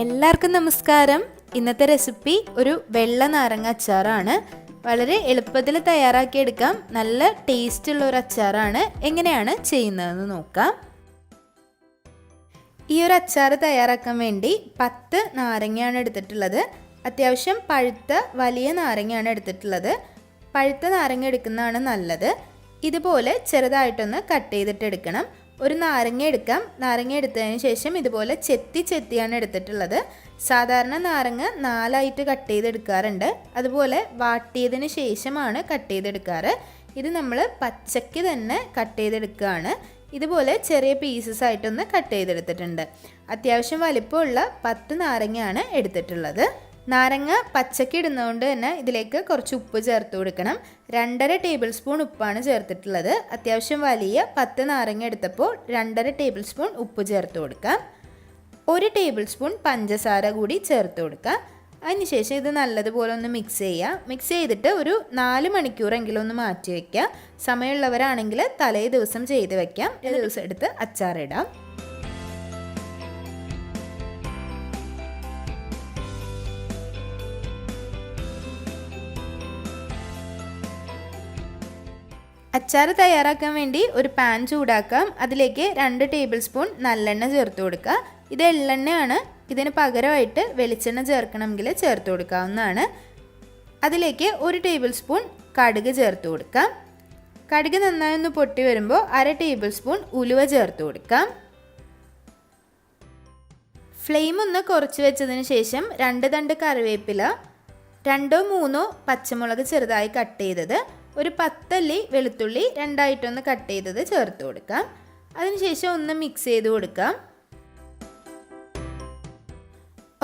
എല്ലാവർക്കും നമസ്കാരം. ഇന്നത്തെ റെസിപ്പി ഒരു വെള്ള നാരങ്ങ അച്ചാറാണ്. വളരെ എളുപ്പത്തിൽ തയ്യാറാക്കിയെടുക്കാം. നല്ല ടേസ്റ്റ് ഉള്ള ഒരു അച്ചാറാണ്. എങ്ങനെയാണ് ചെയ്യുന്നതെന്ന് നോക്കാം. ഈ ഒരു അച്ചാർ തയ്യാറാക്കാൻ വേണ്ടി 10 നാരങ്ങയാണ് എടുത്തിട്ടുള്ളത്. അത്യാവശ്യം പഴുത്ത വലിയ നാരങ്ങയാണ് എടുത്തിട്ടുള്ളത്. പഴുത്ത നാരങ്ങ എടുക്കുന്നതാണ് നല്ലത്. ഇതുപോലെ ചെറുതായിട്ടൊന്ന് കട്ട് ചെയ്തിട്ട് എടുക്കണം. ഒരു നാരങ്ങ എടുക്കാം. നാരങ്ങ എടുത്തതിന് ശേഷം ഇതുപോലെ ചെത്തിയാണ് എടുത്തിട്ടുള്ളത്. സാധാരണ നാരങ്ങ 4ആയിട്ട് കട്ട് ചെയ്തെടുക്കാറുണ്ട്. അതുപോലെ വാട്ടിയതിന് ശേഷമാണ് കട്ട് ചെയ്തെടുക്കാറ്. ഇത് നമ്മൾ പച്ചയ്ക്ക് തന്നെ കട്ട് ചെയ്തെടുക്കുകയാണ്. ഇതുപോലെ ചെറിയ പീസസ് ആയിട്ടൊന്ന് കട്ട് ചെയ്തെടുത്തിട്ടുണ്ട്. അത്യാവശ്യം വലിപ്പമുള്ള 10 നാരങ്ങയാണ് എടുത്തിട്ടുള്ളത്. നാരങ്ങ പച്ചയ്ക്ക് ഇടുന്നതുകൊണ്ട് തന്നെ ഇതിലേക്ക് കുറച്ച് ഉപ്പ് ചേർത്ത് കൊടുക്കണം. 2.5 ടേബിൾ സ്പൂൺ ഉപ്പാണ് ചേർത്തിട്ടുള്ളത്. അത്യാവശ്യം വലിയ 10 നാരങ്ങ എടുത്തപ്പോൾ 2.5 ടേബിൾ സ്പൂൺ ഉപ്പ് ചേർത്ത് കൊടുക്കാം. 1 ടേബിൾ സ്പൂൺ പഞ്ചസാര കൂടി ചേർത്ത് കൊടുക്കാം. അതിനുശേഷം ഇത് നല്ലതുപോലെ ഒന്ന് മിക്സ് ചെയ്യുക. മിക്സ് ചെയ്തിട്ട് ഒരു 4 മണിക്കൂറെങ്കിലും ഒന്ന് മാറ്റി വയ്ക്കുക. സമയമുള്ളവരാണെങ്കിൽ തലേ ദിവസം ചെയ്ത് വയ്ക്കാം. ഒരു ദിവസം എടുത്ത് അച്ചാറിടാം. അച്ചാർ തയ്യാറാക്കാൻ വേണ്ടി ഒരു പാൻ ചൂടാക്കാം. അതിലേക്ക് 2 ടേബിൾ സ്പൂൺ നല്ലെണ്ണ ചേർത്ത് കൊടുക്കുക. ഇത് എള്ളെണ്ണയാണ്. ഇതിന് പകരമായിട്ട് വെളിച്ചെണ്ണ ചേർക്കണമെങ്കിൽ ചേർത്ത് കൊടുക്കാവുന്നതാണ്. അതിലേക്ക് 1 ടേബിൾ സ്പൂൺ കടുക് ചേർത്ത് കൊടുക്കാം. കടുക് നന്നായി ഒന്ന് പൊട്ടി വരുമ്പോൾ 1/2 ടേബിൾ സ്പൂൺ ഉലുവ ചേർത്ത് കൊടുക്കാം. ഫ്ലെയിം ഒന്ന് കുറച്ച് വെച്ചതിന് ശേഷം 2 തണ്ട് കറിവേപ്പില, 2-3 പച്ചമുളക് ചെറുതായി കട്ട് ചെയ്തത്, ഒരു 10 അല്ലി വെളുത്തുള്ളി 2ആയിട്ടൊന്ന് കട്ട് ചെയ്തത് ചേർത്ത് കൊടുക്കാം. അതിനുശേഷം ഒന്ന് മിക്സ് ചെയ്ത് കൊടുക്കാം.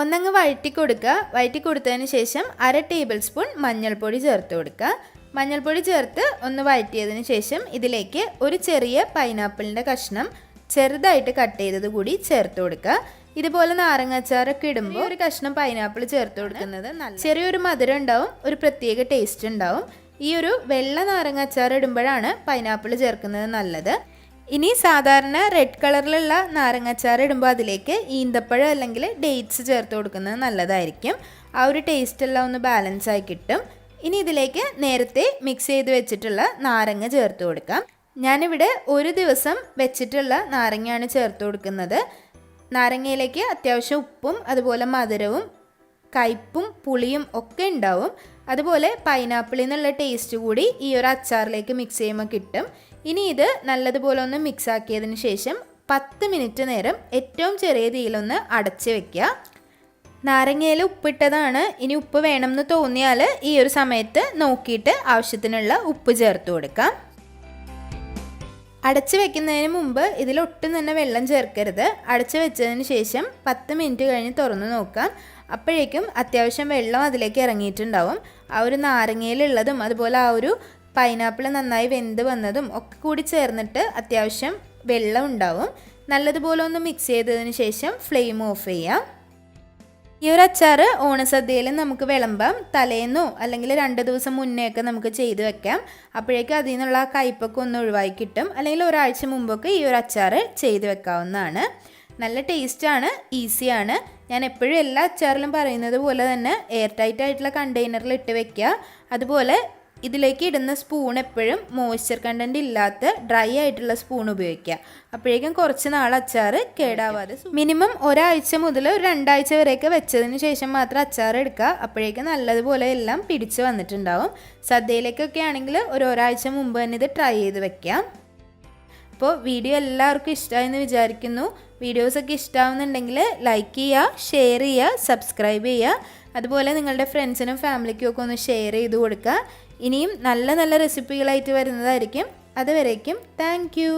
ഒന്നങ്ങ് വഴറ്റി കൊടുക്കുക. വഴറ്റി കൊടുത്തതിന് ശേഷം 1/2 ടേബിൾ സ്പൂൺ മഞ്ഞൾപ്പൊടി ചേർത്ത് കൊടുക്കുക. മഞ്ഞൾപ്പൊടി ചേർത്ത് ഒന്ന് വഴറ്റിയതിന് ശേഷം ഇതിലേക്ക് ഒരു ചെറിയ പൈനാപ്പിളിൻ്റെ കഷ്ണം ചെറുതായിട്ട് കട്ട് ചെയ്തത് കൂടി ചേർത്ത് കൊടുക്കുക. ഇതുപോലെ നാരങ്ങ അച്ചാറൊക്കെ ഇടുമ്പോൾ ഒരു കഷ്ണം പൈനാപ്പിൾ ചേർത്ത് കൊടുക്കുന്നത് ചെറിയൊരു മധുരം ഉണ്ടാവും, ഒരു പ്രത്യേക ടേസ്റ്റ് ഉണ്ടാവും. ഈ ഒരു വെള്ള നാരങ്ങ അച്ചാർ ഇടുമ്പോഴാണ് പൈനാപ്പിൾ ചേർക്കുന്നത് നല്ലത്. ഇനി സാധാരണ റെഡ് കളറിലുള്ള നാരങ്ങ അച്ചാർ ഇടുമ്പോൾ അതിലേക്ക് ഈന്തപ്പഴം അല്ലെങ്കിൽ ഡേറ്റ്സ് ചേർത്ത് കൊടുക്കുന്നത് നല്ലതായിരിക്കും. ആ ഒരു ടേസ്റ്റ് എല്ലാം ഒന്ന് ബാലൻസ് ആയി കിട്ടും. ഇനി ഇതിലേക്ക് നേരത്തെ മിക്സ് ചെയ്ത് വെച്ചിട്ടുള്ള നാരങ്ങ ചേർത്ത് കൊടുക്കാം. ഞാനിവിടെ ഒരു ദിവസം വെച്ചിട്ടുള്ള നാരങ്ങയാണ് ചേർത്ത് കൊടുക്കുന്നത്. നാരങ്ങയിലേക്ക് അത്യാവശ്യം ഉപ്പും അതുപോലെ മധുരവും കയ്പും പുളിയും ഒക്കെ ഉണ്ടാവും. അതുപോലെ പൈനാപ്പിളിൽ നിന്നുള്ള ടേസ്റ്റ് കൂടി ഈ ഒരു അച്ചാറിലേക്ക് മിക്സ് ചെയ്യുമ്പോൾ കിട്ടും. ഇനി ഇത് നല്ലതുപോലെ ഒന്ന് മിക്സ് ആക്കിയതിന് ശേഷം 10 മിനിറ്റ് നേരം ഏറ്റവും ചെറിയ തീയിലൊന്ന് അടച്ച് വെക്കുക. നാരങ്ങയിൽ ഉപ്പിട്ടതാണ്. ഇനി ഉപ്പ് വേണമെന്ന് തോന്നിയാൽ ഈ ഒരു സമയത്ത് നോക്കിയിട്ട് ആവശ്യത്തിനുള്ള ഉപ്പ് ചേർത്ത് കൊടുക്കാം. അടച്ച് വെക്കുന്നതിന് മുമ്പ് ഇതിലൊട്ടും തന്നെ വെള്ളം ചേർക്കരുത്. അടച്ച് വെച്ചതിന് ശേഷം 10 മിനിറ്റ് കഴിഞ്ഞ് തുറന്ന് നോക്കാം. അപ്പോഴേക്കും അത്യാവശ്യം വെള്ളം അതിലേക്ക് ഇറങ്ങിയിട്ടുണ്ടാവും. ആ ഒരു നാരങ്ങയിലുള്ളതും അതുപോലെ ആ ഒരു പൈനാപ്പിൾ നന്നായി വെന്ത് വന്നതും ഒക്കെ കൂടി ചേർന്നിട്ട് അത്യാവശ്യം വെള്ളം ഉണ്ടാവും. നല്ലതുപോലെ ഒന്ന് മിക്സ് ചെയ്തതിന് ശേഷം ഫ്ലെയിം ഓഫ് ചെയ്യാം. ഈ ഒരു അച്ചാർ ഓണസദ്യയിൽ നമുക്ക് വിളമ്പാം. തലേന്നോ അല്ലെങ്കിൽ 2 ദിവസം മുന്നേ ഒക്കെ നമുക്ക് ചെയ്ത് വെക്കാം. അപ്പോഴേക്കും അതിൽ നിന്നുള്ള ആ കയ്പൊക്കെ ഒന്ന് ഒഴിവായി കിട്ടും. അല്ലെങ്കിൽ ഒരാഴ്ച മുമ്പൊക്കെ ഈ ഒരു അച്ചാർ ചെയ്ത് വെക്കാവുന്നതാണ്. നല്ല ടേസ്റ്റാണ്, ഈസിയാണ്. ഞാൻ എപ്പോഴും എല്ലാ അച്ചാറിലും പറയുന്നത് പോലെ തന്നെ എയർ ടൈറ്റ് ആയിട്ടുള്ള കണ്ടെയ്നറിൽ ഇട്ട് വെക്കുക. അതുപോലെ ഇതിലേക്ക് ഇടുന്ന സ്പൂൺ എപ്പോഴും മോയ്സ്ചർ കണ്ടൻറ്റ് ഇല്ലാത്ത ഡ്രൈ ആയിട്ടുള്ള സ്പൂൺ ഉപയോഗിക്കുക. അപ്പോഴേക്കും കുറച്ച് നാൾ അച്ചാർ കേടാവാതെ മിനിമം ഒരാഴ്ച മുതൽ ഒരു 2 ആഴ്ച വരെയൊക്കെ വെച്ചതിന് ശേഷം മാത്രം അച്ചാർ എടുക്കുക. അപ്പോഴേക്കും നല്ലതുപോലെ എല്ലാം പിടിച്ച് വന്നിട്ടുണ്ടാവും. സദ്യയിലേക്കൊക്കെ ആണെങ്കിൽ ഒരാഴ്ച മുമ്പ് തന്നെ ഇത് ട്രൈ ചെയ്ത് വെക്കാം. അപ്പോൾ വീഡിയോ എല്ലാവർക്കും ഇഷ്ടമായെന്ന് വിചാരിക്കുന്നു. വീഡിയോസൊക്കെ ഇഷ്ടമാവുന്നുണ്ടെങ്കിൽ ലൈക്ക് ചെയ്യുക, ഷെയർ ചെയ്യുക, സബ്സ്ക്രൈബ് ചെയ്യുക. അതുപോലെ നിങ്ങളുടെ ഫ്രണ്ട്സിനും ഫാമിലിക്കും ഒക്കെ ഒന്ന് ഷെയർ ചെയ്ത് കൊടുക്കുക. ഇനിയും നല്ല നല്ല റെസിപ്പികളായിട്ട് വരുന്നതായിരിക്കും. അതുവരേക്കും താങ്ക് യു.